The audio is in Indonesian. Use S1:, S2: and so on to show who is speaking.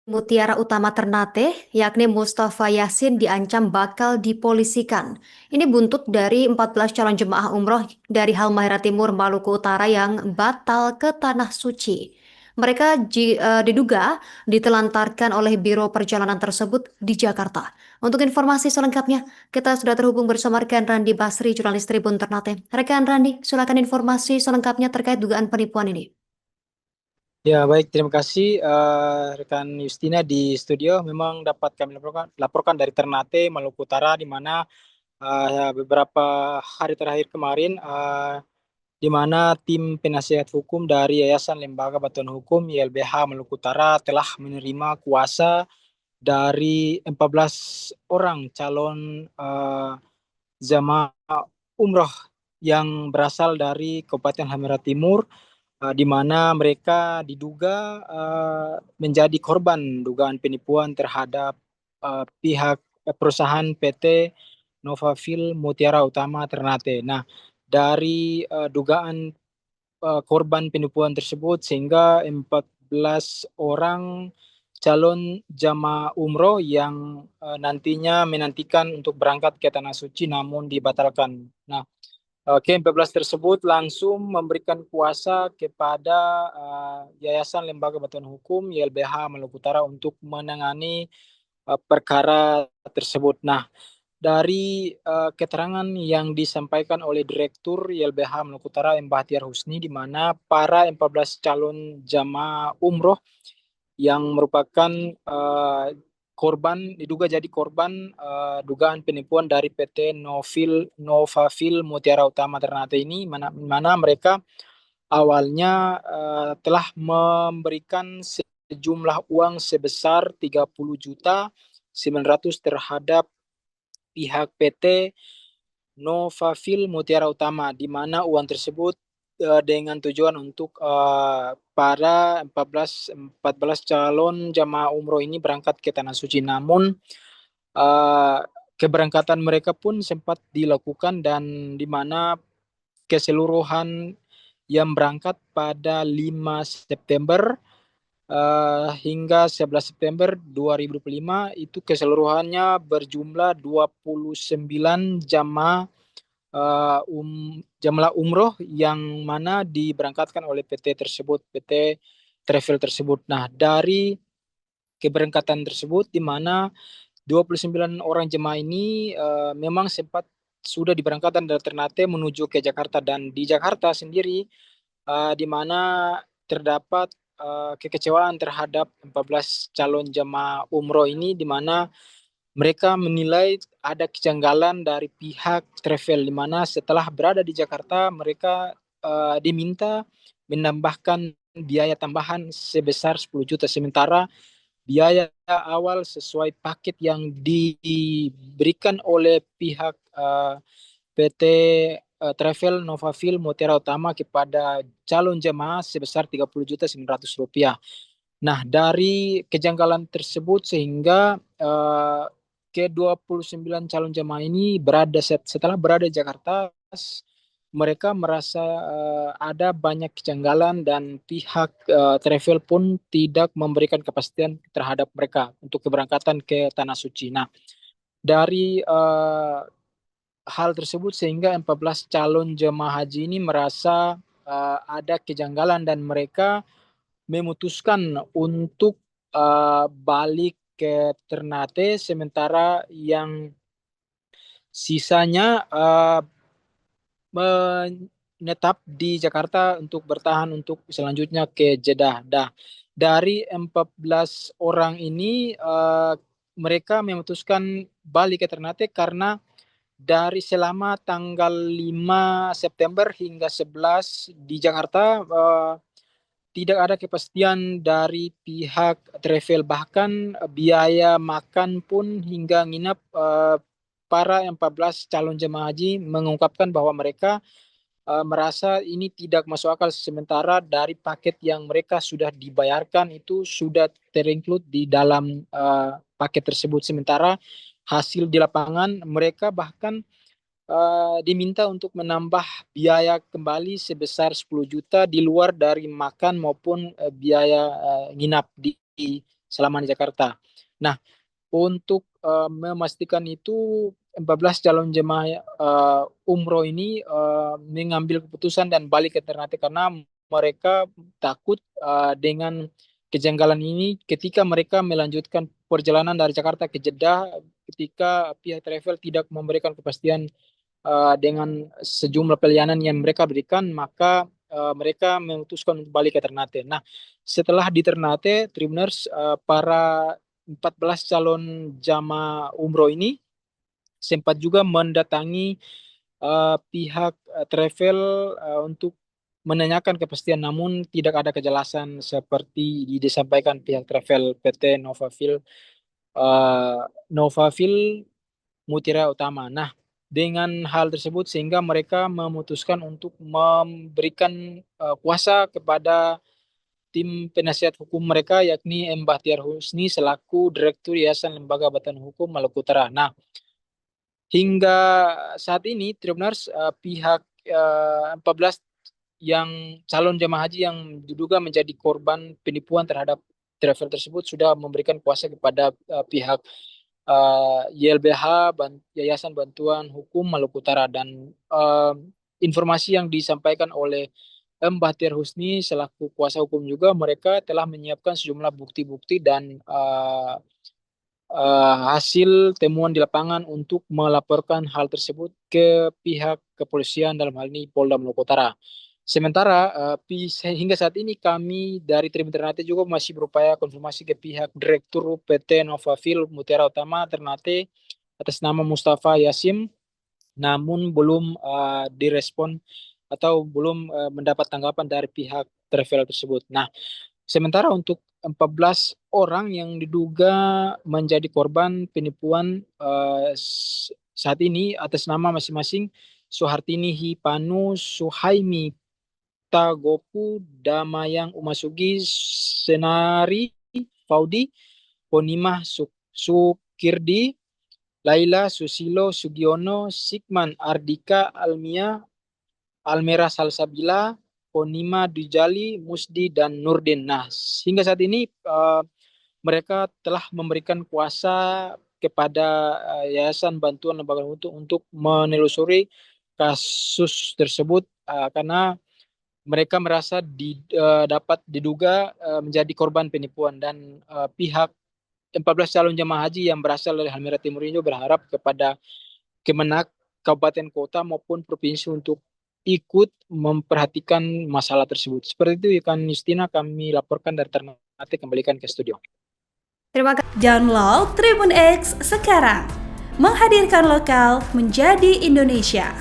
S1: Mutiara Utama Ternate, yakni Mustafa Yasin diancam bakal dipolisikan. Ini buntut dari 14 calon jemaah umroh dari Halmahera Timur, Maluku Utara yang batal ke Tanah Suci. Mereka diduga ditelantarkan oleh Biro Perjalanan tersebut di Jakarta. Untuk informasi selengkapnya, kita sudah terhubung bersama rekan Randi Basri, jurnalis Tribun Ternate. Rekan Randi, silakan informasi selengkapnya terkait dugaan penipuan ini.
S2: Ya, baik. Terima kasih rekan Justina di studio. Memang dapat kami laporkan dari Ternate, Maluku Utara, di mana beberapa hari terakhir kemarin, di mana tim penasihat hukum dari Yayasan Lembaga Bantuan Hukum YLBH Maluku Utara telah menerima kuasa dari 14 orang calon jamaah umroh yang berasal dari Kabupaten Halmahera Timur, di mana mereka diduga menjadi korban dugaan penipuan terhadap pihak perusahaan PT Novafil Mutiara Utama Ternate. Nah, dari dugaan korban penipuan tersebut sehingga 14 orang calon jamaah umroh yang nantinya menantikan untuk berangkat ke Tanah Suci namun dibatalkan. Nah, K14 tersebut langsung memberikan kuasa kepada Yayasan Lembaga Bantuan Hukum YLBH Maluku Utara untuk menangani perkara tersebut. Nah, dari keterangan yang disampaikan oleh Direktur YLBH Maluku Utara M. Bahtiar Husni, di mana para 14 calon jamaah umroh yang merupakan diduga jadi korban dugaan penipuan dari PT Novafil Mutiara Utama Ternate ini, mana mereka awalnya telah memberikan sejumlah uang sebesar 30.900.000 terhadap pihak PT Novafil Mutiara Utama, di mana uang tersebut dengan tujuan untuk para 14 calon jamaah umroh ini berangkat ke Tanah Suci. Namun uh, keberangkatan mereka pun sempat dilakukan, dan di mana keseluruhan yang berangkat pada 5 September hingga 11 September 2025 itu keseluruhannya berjumlah 29 jamaah umroh yang mana diberangkatkan oleh PT tersebut, PT Travel tersebut. Nah, dari keberangkatan tersebut, di mana 29 orang jemaah ini memang sempat sudah diberangkatkan dari Ternate menuju ke Jakarta, dan di Jakarta sendiri di mana terdapat kekecewaan terhadap 14 calon jemaah umroh ini, di mana mereka menilai ada kejanggalan dari pihak travel, di mana setelah berada di Jakarta mereka diminta menambahkan biaya tambahan sebesar 10 juta, sementara biaya awal sesuai paket yang diberikan oleh pihak PT Travel Novafil Mutiara Utama kepada calon jemaah sebesar 30.900.000 rupiah. Nah, dari kejanggalan tersebut sehingga ke-29 calon jemaah ini setelah berada di Jakarta, mereka merasa ada banyak kejanggalan, dan pihak travel pun tidak memberikan kepastian terhadap mereka untuk keberangkatan ke Tanah Suci. Nah, dari hal tersebut sehingga 14 calon jemaah haji ini merasa ada kejanggalan, dan mereka memutuskan untuk balik ke Ternate, sementara yang sisanya menetap di Jakarta untuk bertahan untuk selanjutnya ke Jeddah. Dari 14 orang ini mereka memutuskan balik ke Ternate karena dari selama tanggal 5 September hingga 11 di Jakarta tidak ada kepastian dari pihak travel, bahkan biaya makan pun hingga nginap para 14 calon jemaah haji mengungkapkan bahwa mereka merasa ini tidak masuk akal, sementara dari paket yang mereka sudah dibayarkan itu sudah terinclude di dalam paket tersebut, sementara hasil di lapangan mereka bahkan diminta untuk menambah biaya kembali sebesar 10 juta di luar dari makan maupun biaya nginap di selama di Jakarta. Nah, untuk memastikan itu 14 calon jemaah umroh ini mengambil keputusan dan balik ke Ternate karena mereka takut dengan kejanggalan ini ketika mereka melanjutkan perjalanan dari Jakarta ke Jeddah ketika pihak travel tidak memberikan kepastian dengan sejumlah pelayanan yang mereka berikan, maka mereka memutuskan untuk balik ke Ternate. Nah, setelah di Ternate, Tribuners, para 14 calon jamaah umroh ini sempat juga mendatangi pihak travel untuk menanyakan kepastian, namun tidak ada kejelasan seperti disampaikan pihak travel PT Novafil Mutiara Utama. Nah, dengan hal tersebut sehingga mereka memutuskan untuk memberikan kuasa kepada tim penasihat hukum mereka yakni M. Bahtiar Husni selaku Direktur Yayasan Lembaga Bantuan Hukum Maluku Utara. Nah, hingga saat ini Tribunars pihak 14 yang calon jemaah haji yang diduga menjadi korban penipuan terhadap travel tersebut sudah memberikan kuasa kepada pihak YLBH Yayasan Bantuan Hukum Maluku Utara dan informasi yang disampaikan oleh M. Bahtiar Husni selaku kuasa hukum juga mereka telah menyiapkan sejumlah bukti-bukti dan hasil temuan di lapangan untuk melaporkan hal tersebut ke pihak kepolisian dalam hal ini Polda Maluku Utara. Sementara hingga saat ini kami dari Tribun Ternate juga masih berupaya konfirmasi ke pihak Direktur PT Novafil Mutiara Utama Ternate atas nama Mustafa Yasim, namun belum direspon atau belum mendapat tanggapan dari pihak travel tersebut. Nah, sementara untuk 14 orang yang diduga menjadi korban penipuan saat ini atas nama masing-masing Suhartini Hipanu, Suhaimi Tagopu, Damayang Umasugi, Senari Faudi, Ponimah Sukirdi, Laila Susilo Sugiono, Sikman Ardika Almia, Almera Salsabila, Ponima Dujali, Musdi, dan Nurdin. Nah, hingga saat ini mereka telah memberikan kuasa kepada Yayasan Bantuan Lembaga untuk menelusuri kasus tersebut karena mereka merasa dapat diduga menjadi korban penipuan dan pihak 14 calon jemaah haji yang berasal dari Halmahera Timur ini berharap kepada Kemenak kabupaten kota maupun provinsi untuk ikut memperhatikan masalah tersebut. Seperti itu Ikan Justina kami laporkan dari Ternate, kembalikan ke studio.
S1: Terima kasih.
S3: Download Tribun X sekarang. Menghadirkan lokal menjadi Indonesia.